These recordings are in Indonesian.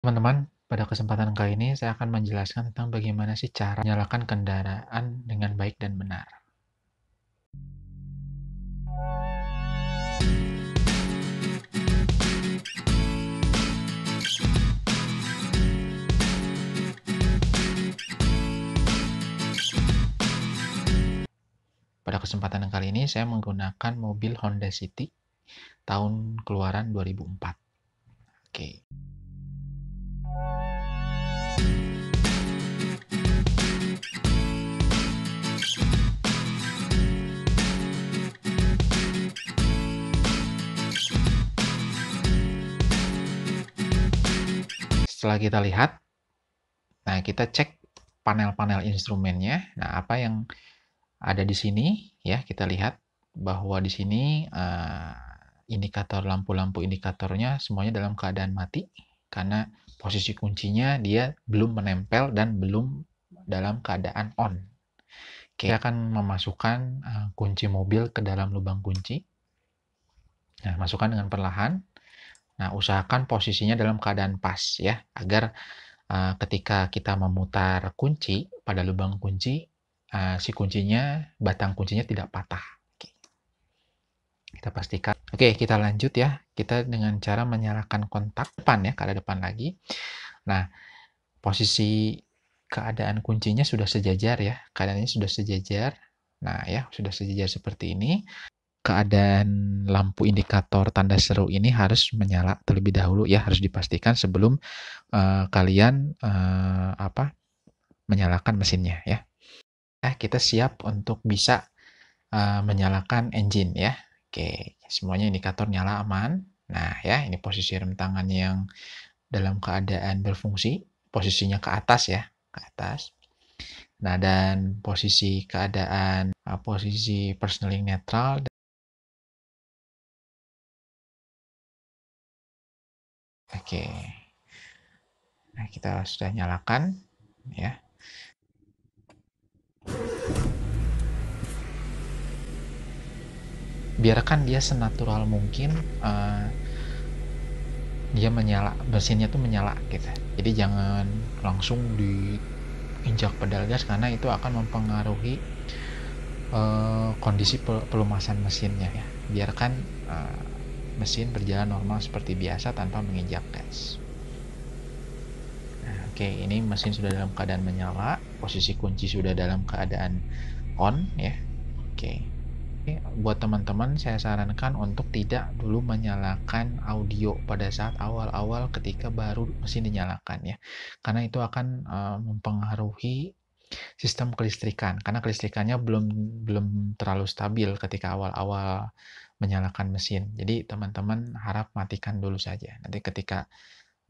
Teman-teman, pada kesempatan kali ini saya akan menjelaskan tentang bagaimana sih cara menyalakan kendaraan dengan baik dan benar. Pada kesempatan kali ini saya menggunakan mobil Honda City tahun keluaran 2004. Oke. Setelah kita lihat, nah kita cek panel-panel instrumennya. Nah, apa yang ada di sini ya, kita lihat bahwa di sini indikator lampu-lampu indikatornya semuanya dalam keadaan mati karena posisi kuncinya dia belum menempel dan belum dalam keadaan on. Kita akan memasukkan kunci mobil ke dalam lubang kunci. Nah, masukkan dengan perlahan. Nah, usahakan posisinya dalam keadaan pas ya, agar ketika kita memutar kunci pada lubang kunci, si kuncinya, batang kuncinya tidak patah. Kita pastikan. Oke, kita lanjut ya. Kita dengan cara menyalakan kontak depan ya, ke arah depan lagi. Nah, posisi keadaan kuncinya sudah sejajar ya. Keadaannya sudah sejajar. Nah, ya, sudah sejajar seperti ini. Keadaan lampu indikator tanda seru ini harus menyala terlebih dahulu ya, harus dipastikan sebelum kalian menyalakan mesinnya ya. Kita siap untuk bisa menyalakan engine ya. Oke, semuanya indikator nyala aman. Nah ya, ini posisi rem tangannya yang dalam keadaan berfungsi, posisinya ke atas ya, ke atas. Nah, dan posisi keadaan posisi personaling netral. Oke, nah kita sudah nyalakan ya. Biarkan dia senatural mungkin dia menyala, mesinnya tuh menyala gitu. Jadi jangan langsung diinjak pedal gas karena itu akan mempengaruhi kondisi pelumasan mesinnya ya. Biarkan mesin berjalan normal seperti biasa tanpa menginjak gas. Nah, oke, ini mesin sudah dalam keadaan menyala, posisi kunci sudah dalam keadaan on ya. Oke. Buat teman-teman saya sarankan untuk tidak dulu menyalakan audio pada saat awal-awal ketika baru mesin dinyalakan ya, karena itu akan mempengaruhi sistem kelistrikan, karena kelistrikannya belum terlalu stabil ketika awal-awal menyalakan mesin. Jadi teman-teman harap matikan dulu saja, nanti ketika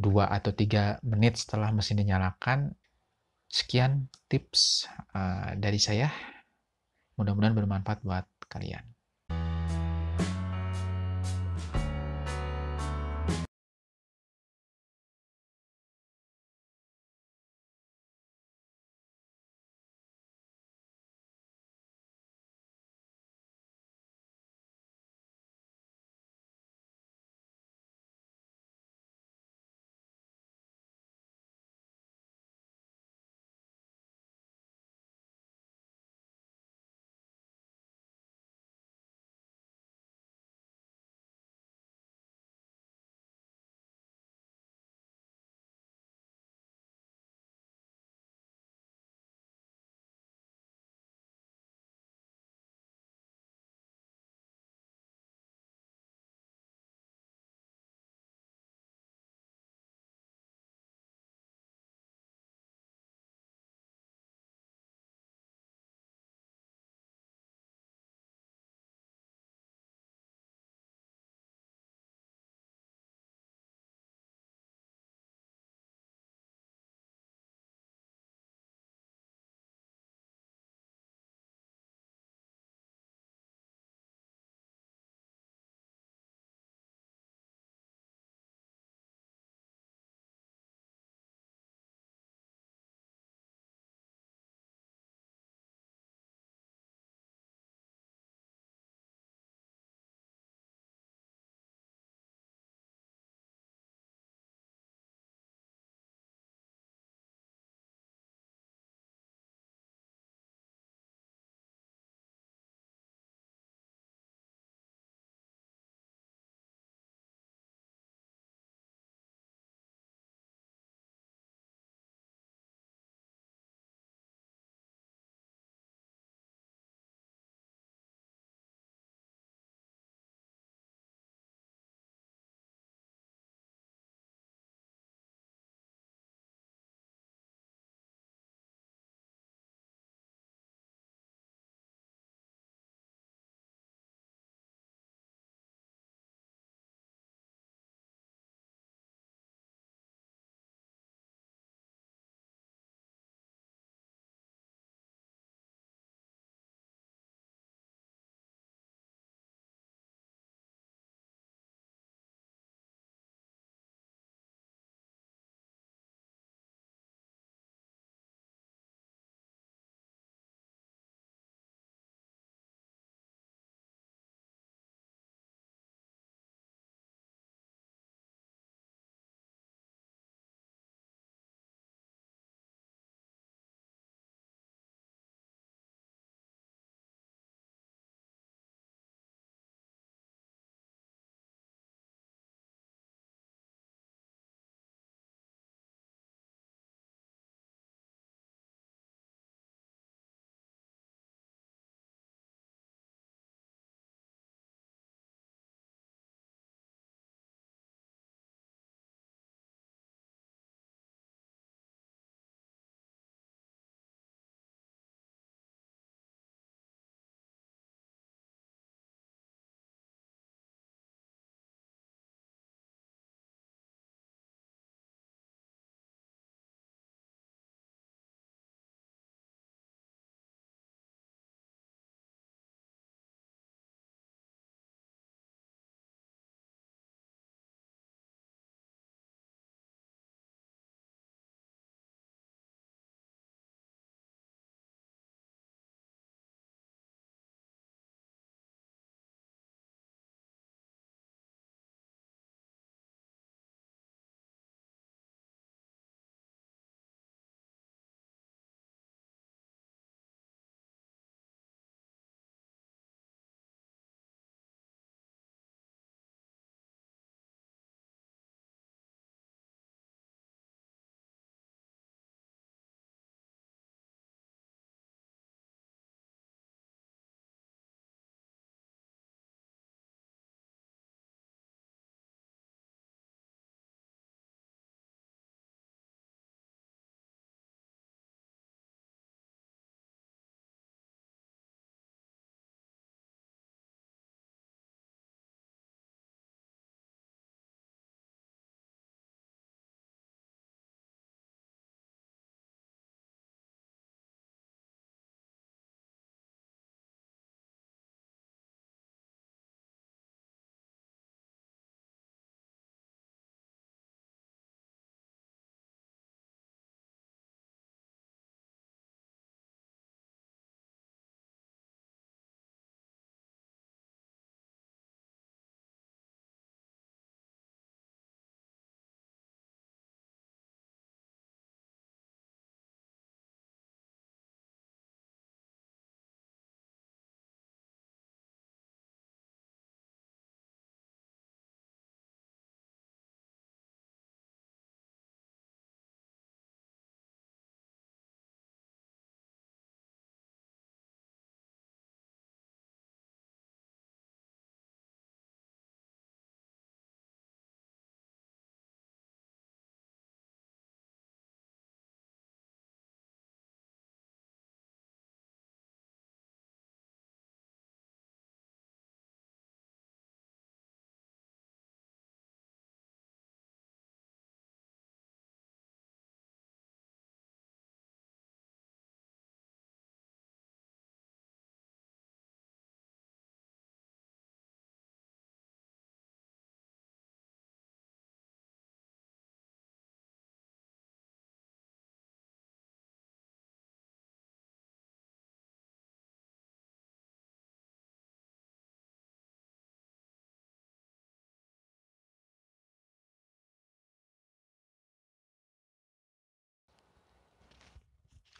2 atau 3 menit setelah mesin dinyalakan. Sekian tips dari saya, mudah-mudahan bermanfaat buat kalian.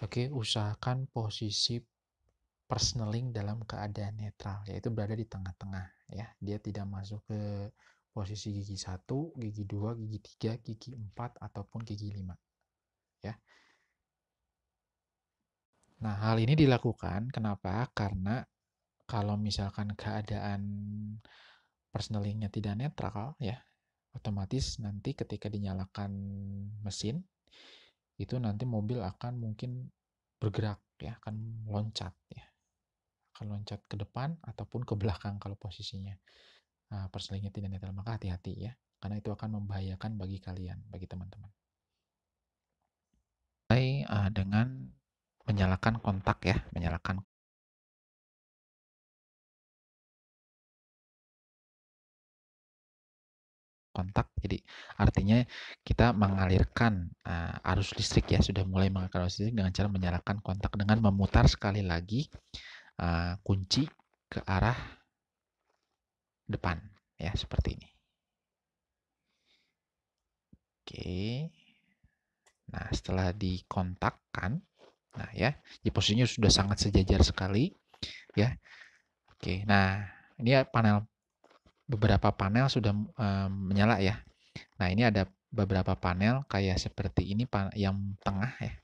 Oke, usahakan posisi persneling dalam keadaan netral, yaitu berada di tengah-tengah ya. Dia tidak masuk ke posisi gigi 1, gigi 2, gigi 3, gigi 4 ataupun gigi 5 ya. Nah, hal ini dilakukan kenapa? Karena kalau misalkan keadaan persnelingnya tidak netral ya, otomatis nanti ketika dinyalakan mesin itu nanti mobil akan mungkin bergerak ya, akan loncat ya, akan loncat ke depan ataupun ke belakang kalau posisinya perselingnya tidak netral. Maka hati-hati ya, karena itu akan membahayakan bagi kalian, bagi teman-teman. Mulai dengan menyalakan kontak ya, menyalakan kontak. Jadi artinya kita mengalirkan arus listrik ya, sudah mulai mengalirkan arus listrik dengan cara menyalakan kontak dengan memutar sekali lagi kunci ke arah depan ya, seperti ini. Oke. Nah, setelah dikontakkan, nah ya, di posisinya sudah sangat sejajar sekali ya. Oke. Nah, ini ya beberapa panel sudah menyala ya. Nah, ini ada beberapa panel kayak seperti ini yang tengah ya.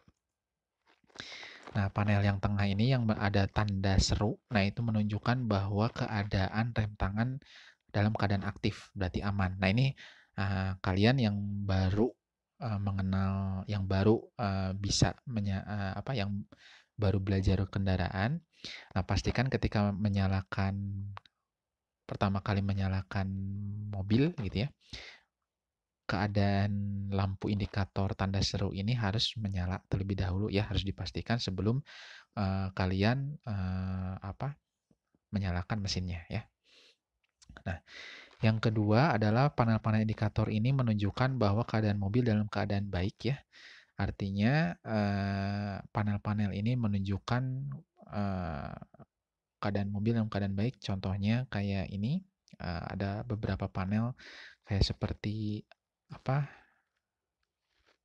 Nah, panel yang tengah ini yang ada tanda seru. Nah, itu menunjukkan bahwa keadaan rem tangan dalam keadaan aktif, berarti aman. Nah, ini kalian yang baru mengenal, yang baru bisa yang baru belajar kendaraan. Nah, pastikan ketika pertama kali menyalakan mobil gitu ya, keadaan lampu indikator tanda seru ini harus menyala terlebih dahulu ya, harus dipastikan sebelum kalian menyalakan mesinnya ya. Nah, yang kedua adalah panel-panel indikator ini menunjukkan bahwa keadaan mobil dalam keadaan baik ya. Artinya panel-panel ini menunjukkan eh, keadaan mobil dalam keadaan baik. Contohnya kayak ini, ada beberapa panel kayak seperti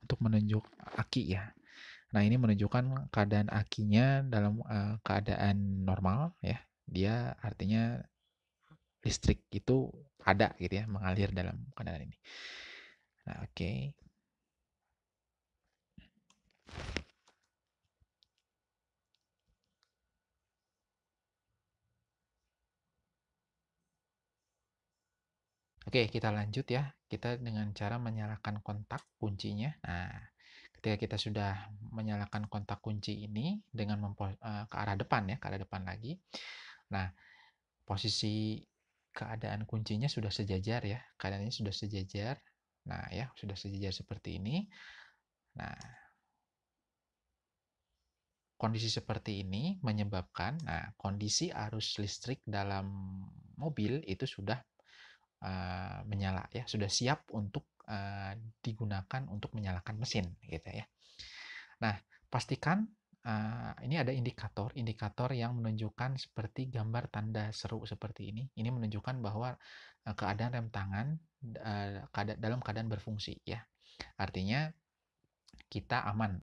untuk menunjuk aki ya. Nah, ini menunjukkan keadaan akinya dalam keadaan normal ya. Dia artinya listrik itu ada gitu ya, mengalir dalam keadaan ini. Nah, oke. Oke, kita lanjut ya. Kita dengan cara menyalakan kontak kuncinya. Nah, ketika kita sudah menyalakan kontak kunci ini dengan ke arah depan ya, ke arah depan lagi. Nah, posisi keadaan kuncinya sudah sejajar ya. Keadaannya sudah sejajar. Nah, ya, sudah sejajar seperti ini. Nah, kondisi seperti ini menyebabkan kondisi arus listrik dalam mobil itu sudah menyala ya, sudah siap untuk digunakan untuk menyalakan mesin gitu ya. Nah, pastikan ini ada indikator yang menunjukkan seperti gambar tanda seru seperti ini. Ini menunjukkan bahwa keadaan rem tangan dalam keadaan berfungsi ya. Artinya kita aman